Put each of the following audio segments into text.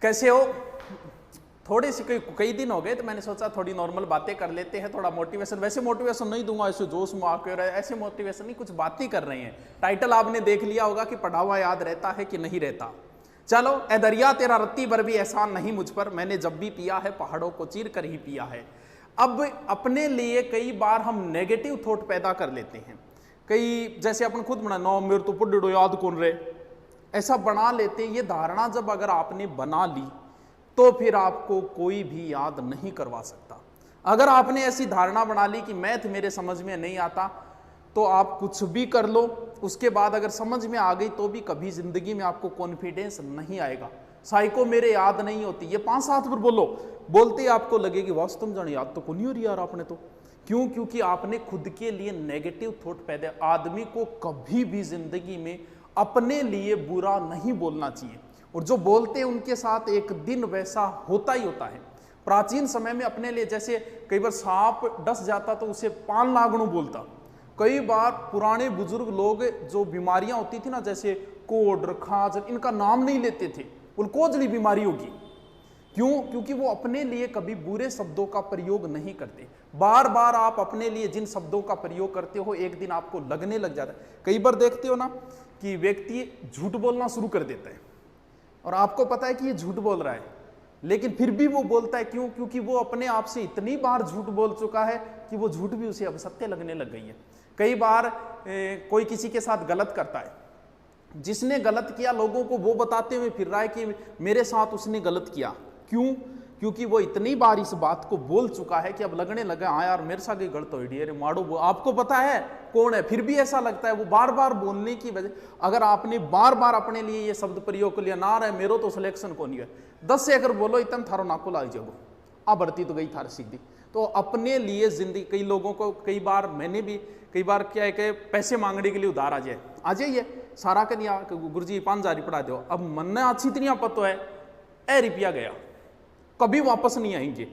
कैसे हो? थोड़ी सी कई दिन हो गए तो मैंने सोचा थोड़ी नॉर्मल बातें कर लेते हैं, थोड़ा मोटिवेशन। वैसे मोटिवेशन नहीं दूंगा ऐसे जोश में आकर, ऐसे मोटिवेशन नहीं, कुछ बातें कर रहे हैं। टाइटल आपने देख लिया होगा कि पढ़ा हुआ याद रहता है कि नहीं रहता। चलो, ए दरिया तेरा रत्ती भर भी एहसान नहीं मुझ पर, मैंने जब भी पिया है पहाड़ों को चीर कर ही पिया है। अब अपने लिए कई बार हम नेगेटिव थॉट पैदा कर लेते हैं। कई जैसे अपन खुद बना नो मेरे तो पढ़ो याद कौन रहे, ऐसा बना लेते हैं। ये धारणा जब अगर आपने बना ली तो फिर आपको कोई भी याद नहीं करवा सकता। अगर आपने ऐसी धारणा बना ली कि मैथ मेरे समझ में नहीं आता, तो आप कुछ भी कर लो, उसके बाद अगर समझ में आ गई तो भी कभी जिंदगी में आपको कॉन्फिडेंस नहीं आएगा। साइको मेरे याद नहीं होती, ये 5-7 बार बोलो, बोलते ही आपको लगेगी वास्तव में जाने याद तो कौन ही हो रही यार आपने तो। क्यों? क्योंकि आपने खुद के लिए नेगेटिव थॉट पैदा। आदमी को कभी भी जिंदगी में अपने लिए बुरा नहीं बोलना चाहिए, और जो बोलते हैं उनके साथ एक दिन वैसा होता ही होता है। प्राचीन समय में अपने लिए जैसे कई बार सांप डस जाता तो उसे पान लागणु बोलता। कई बार पुराने बुजुर्ग लोग जो बीमारियां होती थी ना, जैसे कोढ़ खाज, इनका नाम नहीं लेते थे, उल्कोजली बीमारी होगी। क्यों? क्योंकि वो अपने लिए कभी बुरे शब्दों का प्रयोग नहीं करते। बार बार आप अपने लिए जिन शब्दों का प्रयोग करते हो एक दिन आपको लगने लग जाता है। कई बार देखते हो ना कि व्यक्ति झूठ बोलना शुरू कर देता है और आपको पता है कि ये झूठ बोल रहा है, लेकिन फिर भी वो बोलता है। क्यों? क्योंकि वो अपने आप से इतनी बार झूठ बोल चुका है कि वो झूठ भी उसे अब सत्य लगने लग गई है। कई बार कोई किसी के साथ गलत करता है, जिसने गलत किया लोगों को वो बताते हुए फिर रहा है कि मेरे साथ उसने गलत किया। क्यों? क्योंकि वो इतनी बार इस बात को बोल चुका है कि अब लगने लगा हाँ यार मेरे साथ गलत हो रही है, मारो। आपको पता है कौन है, फिर भी ऐसा लगता है। वो बार बार बोलने की वजह, अगर आपने बार बार अपने लिए ये शब्द प्रयोग कर लिया ना रहे मेरो तो सिलेक्शन को नहीं है, 10 से अगर बोलो इतना थारो नाको ला जाओ, आ बढ़ती तो गई थार सीधी। तो अपने लिए जिंदगी, कई लोगों को कई बार मैंने भी कई बार क्या है कि पैसे मांगने के लिए उधार आ जाइए सारा कर दिया, गुरु जी 5,000 पढ़ा दो। अब मन ने अच्छी तरह पता है ए रुपया गया, कभी वापस नहीं आएंगे।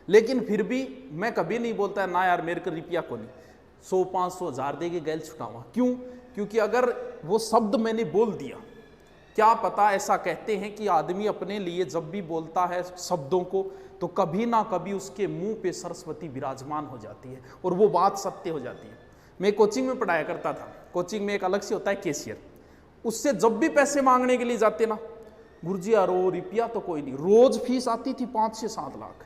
लेकिन फिर भी मैं कभी नहीं बोलता ना यार मेरे को रुपया को नहीं, 100 500 1000 देके गैल छुटावा। क्यों? क्योंकि अगर वो शब्द मैंने बोल दिया, क्या पता, ऐसा कहते हैं कि आदमी अपने लिए जब भी बोलता है शब्दों को तो कभी ना कभी उसके मुंह पे सरस्वती विराजमान हो जाती है और वो बात सत्य हो जाती है। मैं कोचिंग में पढ़ाया करता था, कोचिंग में एक अलग से होता है कैशियर, उससे जब भी पैसे मांगने के लिए जाते ना, गुरुजी यार रुपया तो कोई नहीं, रोज फीस आती थी 5 से 7 लाख।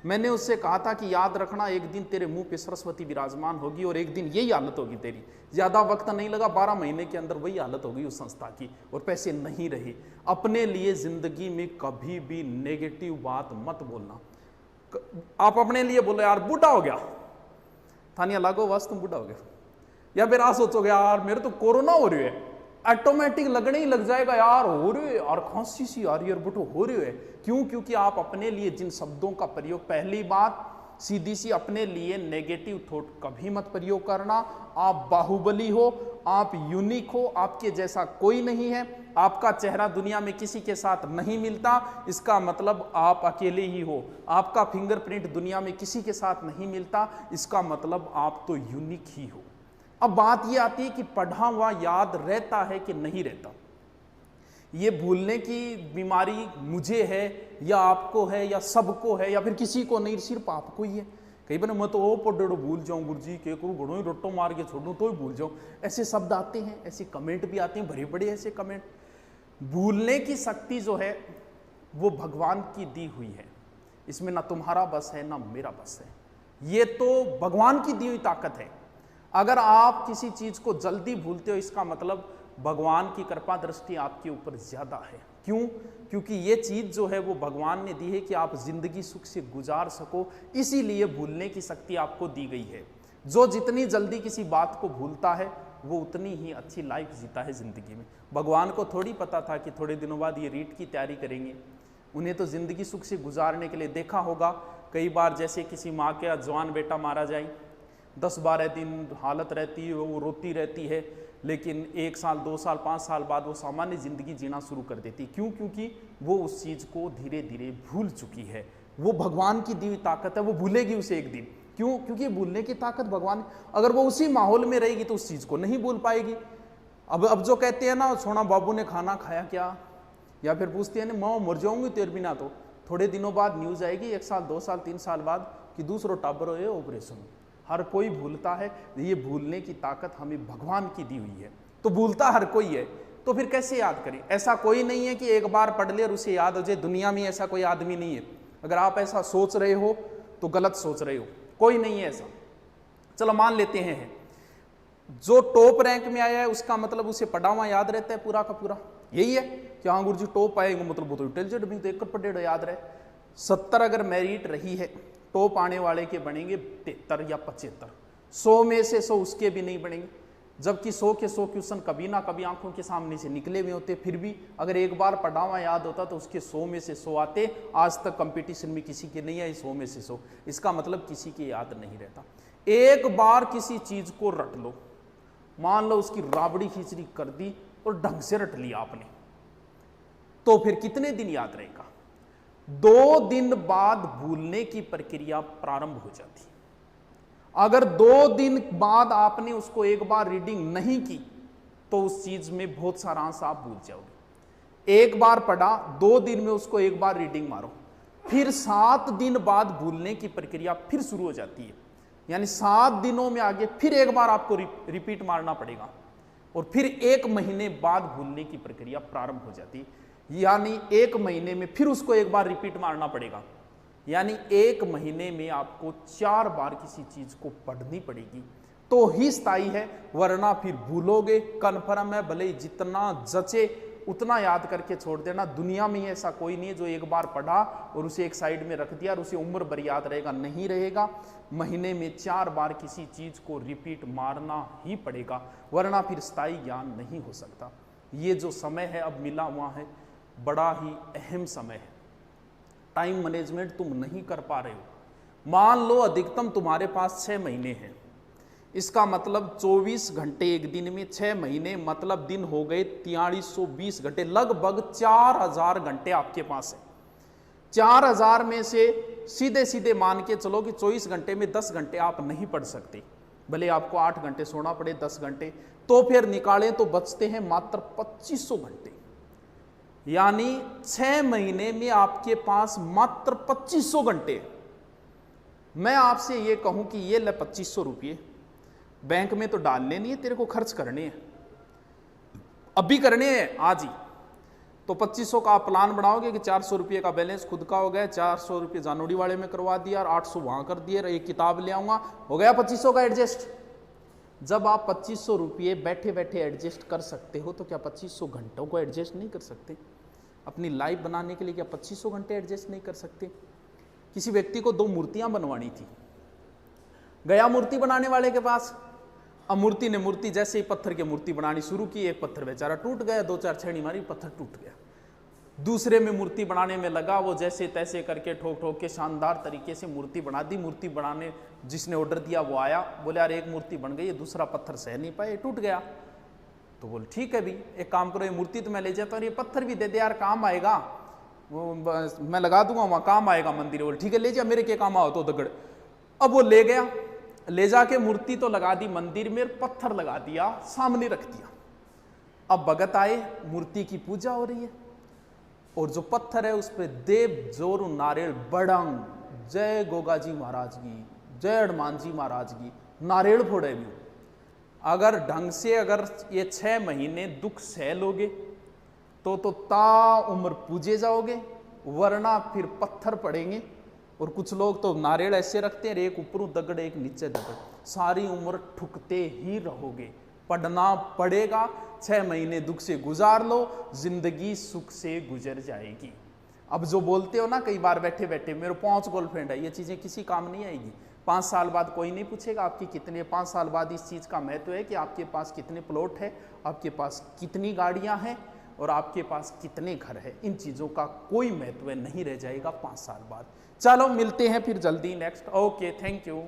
मैंने उससे कहा था कि याद रखना एक दिन तेरे मुंह पे सरस्वती विराजमान होगी और एक दिन यही हालत होगी तेरी। ज्यादा वक्त नहीं लगा, 12 महीने के अंदर वही हालत हो गई उस संस्था की और पैसे नहीं रहे। अपने लिए जिंदगी में कभी भी नेगेटिव बात मत बोलना। आप अपने लिए बोलो यार बूढ़ा हो गया, थानिया लागो बस तुम बूढ़ा हो गया, या फिर आप सोचोगे यार मेरे तो कोरोना हो रही है, ऑटोमेटिक लगने ही लग जाएगा यार हो रही है यार खांसी सी आ रही है बटो हो रही है। क्यों? क्योंकि आप अपने लिए जिन शब्दों का प्रयोग, पहली बात सीधी सी, अपने लिए नेगेटिव थॉट कभी मत प्रयोग करना। आप बाहुबली हो, आप यूनिक हो, आपके जैसा कोई नहीं है, आपका चेहरा दुनिया में किसी के साथ नहीं मिलता, इसका मतलब आप अकेले ही हो। आपका फिंगरप्रिंट दुनिया में किसी के साथ नहीं मिलता, इसका मतलब आप तो यूनिक ही हो। अब बात यह आती है कि पढ़ा हुआ याद रहता है कि नहीं रहता। ये भूलने की बीमारी मुझे है या आपको है या सबको है या फिर किसी को नहीं, सिर्फ आपको ही है। कई बार मैं तो पढ़ो भूल जाऊं, गुरुजी के करूँ बड़ो ही रोटो मार के छोड़ूं तो ही भूल जाऊं, ऐसे शब्द आते हैं, ऐसे कमेंट भी आते हैं, बड़े बड़े ऐसे कमेंट। भूलने की शक्ति जो है वो भगवान की दी हुई है, इसमें ना तुम्हारा बस है ना मेरा बस है, ये तो भगवान की दी हुई ताकत है। अगर आप किसी चीज को जल्दी भूलते हो इसका मतलब भगवान की कृपा दृष्टि आपके ऊपर ज्यादा है। क्यों? क्योंकि ये चीज जो है वो भगवान ने दी है कि आप जिंदगी सुख से गुजार सको, इसीलिए भूलने की शक्ति आपको दी गई है। जो जितनी जल्दी किसी बात को भूलता है वो उतनी ही अच्छी लाइफ जीता है जिंदगी में। भगवान को थोड़ी पता था कि थोड़े दिनों बाद ये रीट की तैयारी करेंगे, उन्हें तो जिंदगी सुख से गुजारने के लिए। देखा होगा कई बार जैसे किसी माँ का जवान बेटा मारा जाए, 10-12 दिन हालत रहती है, वो रोती रहती है, लेकिन 1 साल 2 साल 5 साल बाद वो सामान्य जिंदगी जीना शुरू कर देती। क्यों? क्योंकि वो उस चीज को धीरे धीरे भूल चुकी है। वो भगवान की दी हुई ताकत है, वो भूलेगी उसे एक दिन। क्यों? क्योंकि भूलने की ताकत भगवान, अगर वो उसी माहौल में रहेगी तो उस चीज को नहीं भूल पाएगी। अब जो कहते हैं ना सोना बाबू ने खाना खाया क्या, या फिर पूछती है ना माँ मर जाऊंगी तेरे बिना, तो थोड़े दिनों बाद न्यूज आएगी 1 साल 2 साल 3 साल बाद कि दूसरों टाबर हुए ऑपरेशन। हर कोई भूलता है, ये भूलने की ताकत हमें भगवान की दी हुई है, तो भूलता हर कोई है, तो फिर कैसे याद करें। ऐसा कोई नहीं है कि एक बार पढ़ ले और उसे याद हो जाए, दुनिया में ऐसा कोई आदमी नहीं है। अगर आप ऐसा सोच रहे हो तो गलत सोच रहे हो, कोई नहीं है ऐसा। चलो मान लेते हैं जो टॉप रैंक में आया है उसका मतलब उसे पढ़ा हुआ याद रहता है पूरा का पूरा, यही है कि हाँ गुरुजी टॉप आएंगे मतलब वो तो इंटेलिजेंट भी, तो एक पढ़े याद रहे। 70 अगर मेरिट रही है, टॉप आने वाले के बनेंगे 73 या 75, 100 में से 100 उसके भी नहीं बनेंगे, जबकि 100 के 100 क्वेश्चन कभी ना कभी आंखों के सामने से निकले हुए होते। फिर भी अगर एक बार पढ़ा हुआ याद होता तो उसके 100 में से 100 आते। आज तक कंपटीशन में किसी के नहीं आई 100 में से 100, इसका मतलब किसी के याद नहीं रहता। एक बार किसी चीज को रट लो, मान लो उसकी राबड़ी खिचड़ी कर दी और ढंग से रट लिया आपने, तो फिर कितने दिन याद रहेगा? 2 दिन बाद भूलने की प्रक्रिया प्रारंभ हो जाती है। अगर 2 दिन बाद आपने उसको एक बार रीडिंग नहीं की तो उस चीज में बहुत सारा अंश आप भूल जाओगे। एक बार पढ़ा, 2 दिन में उसको एक बार रीडिंग मारो, फिर 7 दिन बाद भूलने की प्रक्रिया फिर शुरू हो जाती है। यानी 7 दिनों में आगे फिर एक बार आपको रिपीट मारना पड़ेगा और फिर 1 महीने बाद भूलने की प्रक्रिया प्रारंभ हो जाती है। यानी 1 महीने में फिर उसको एक बार रिपीट मारना पड़ेगा। यानी 1 महीने में आपको 4 बार किसी चीज को पढ़नी पड़ेगी तो ही स्थायी है, वरना फिर भूलोगे। कन्फर्म है, भले ही जितना जचे उतना याद करके छोड़ देना। दुनिया में ऐसा कोई नहीं है जो एक बार पढ़ा और उसे एक साइड में रख दिया और उसे उम्र भर याद रहेगा, नहीं रहेगा। महीने में 4 बार किसी चीज को रिपीट मारना ही पड़ेगा, वरना फिर स्थायी ज्ञान नहीं हो सकता। ये जो समय है अब मिला हुआ है, बड़ा ही अहम समय है। टाइम मैनेजमेंट तुम नहीं कर पा रहे हो। मान लो अधिकतम तुम्हारे पास 6 महीने हैं, इसका मतलब 24 घंटे एक दिन में, 6 महीने मतलब दिन हो गए 4320 घंटे, लगभग 4000 घंटे आपके पास है। 4000 में से सीधे सीधे मान के चलो कि 24 घंटे में 10 घंटे आप नहीं पढ़ सकते, भले आपको 8 घंटे सोना पड़े 10 घंटे, तो फिर निकालें तो बचते हैं मात्र 2500 घंटे। यानी 6 महीने में आपके पास मात्र 2500 घंटे। मैं आपसे ये कहूं कि ये ले 2500 रुपये बैंक में तो डालने नहीं है, तेरे को खर्च करने हैं, अभी करने हैं आज ही। तो 2500 का आप प्लान बनाओगे कि 400 रुपये का बैलेंस खुद का हो गया, 400 रुपये जानोड़ी वाले में करवा दिया और 800 वहां कर दिए, एक किताब ले आऊंगा, हो गया 2500 का एडजस्ट। जब आप 2500 रुपये बैठे बैठे एडजस्ट कर सकते हो तो क्या 2500 घंटों को एडजस्ट नहीं कर सकते? अपनी लाइफ बनाने के लिए क्या 2500 घंटे एडजस्ट नहीं कर सकते? किसी व्यक्ति को 2 मूर्तियां बनवानी थी, गया मूर्ति बनाने वाले के पास। अब मूर्ति ने मूर्ति जैसे ही पत्थर की मूर्ति बनानी शुरू की, एक पत्थर बेचारा टूट गया, 2-4 छेड़ी मारी, पत्थर टूट गया। दूसरे में मूर्ति बनाने में लगा, वो जैसे तैसे करके ठोक ठोक के शानदार तरीके से मूर्ति बना दी। मूर्ति बनाने जिसने ऑर्डर दिया वो आया, बोले यार एक मूर्ति बन गई, दूसरा पत्थर सह नहीं पाए, टूट गया। तो बोले ठीक है भी, एक काम करो, ये मूर्ति तो मैं ले जाता हूँ, ये पत्थर भी दे दे यार, काम आएगा, वो मैं लगा दूंगा वहाँ, काम आएगा मंदिर। बोले ठीक है ले जा, मेरे के काम आओ तो दगड़। अब वो ले गया, ले जाके मूर्ति तो लगा दी मंदिर में, पत्थर लगा दिया, सामने रख दिया। अब भगत आए, मूर्ति की पूजा हो रही है और जो पत्थर है उस पर देव जोर नारियल बड़ंग, जय गोगाजी महाराज की, जय हनुमान जी महाराज की, नारियल फोड़े भी। अगर ढंग से अगर ये 6 महीने दुख सह लोगे तो ता उम्र पूजे जाओगे, वरना फिर पत्थर पड़ेंगे। और कुछ लोग तो नारियल ऐसे रखते हैं, एक ऊपर दगड़ एक नीचे दगड़, सारी उम्र ठुकते ही रहोगे। पढ़ना पड़ेगा, 6 महीने दुख से गुजार लो, जिंदगी सुख से गुजर जाएगी। अब जो बोलते हो ना कई बार बैठे बैठे मेरे 5 गर्लफ्रेंड है, ये चीजें किसी काम नहीं आएगी। 5 साल बाद कोई नहीं पूछेगा आपकी कितने, 5 साल बाद इस चीज का महत्व है कि आपके पास कितने प्लॉट है, आपके पास कितनी गाड़ियां हैं और आपके पास कितने घर है। इन चीजों का कोई महत्व नहीं रह जाएगा 5 साल बाद। चलो मिलते हैं फिर जल्दी नेक्स्ट। Okay, thank you.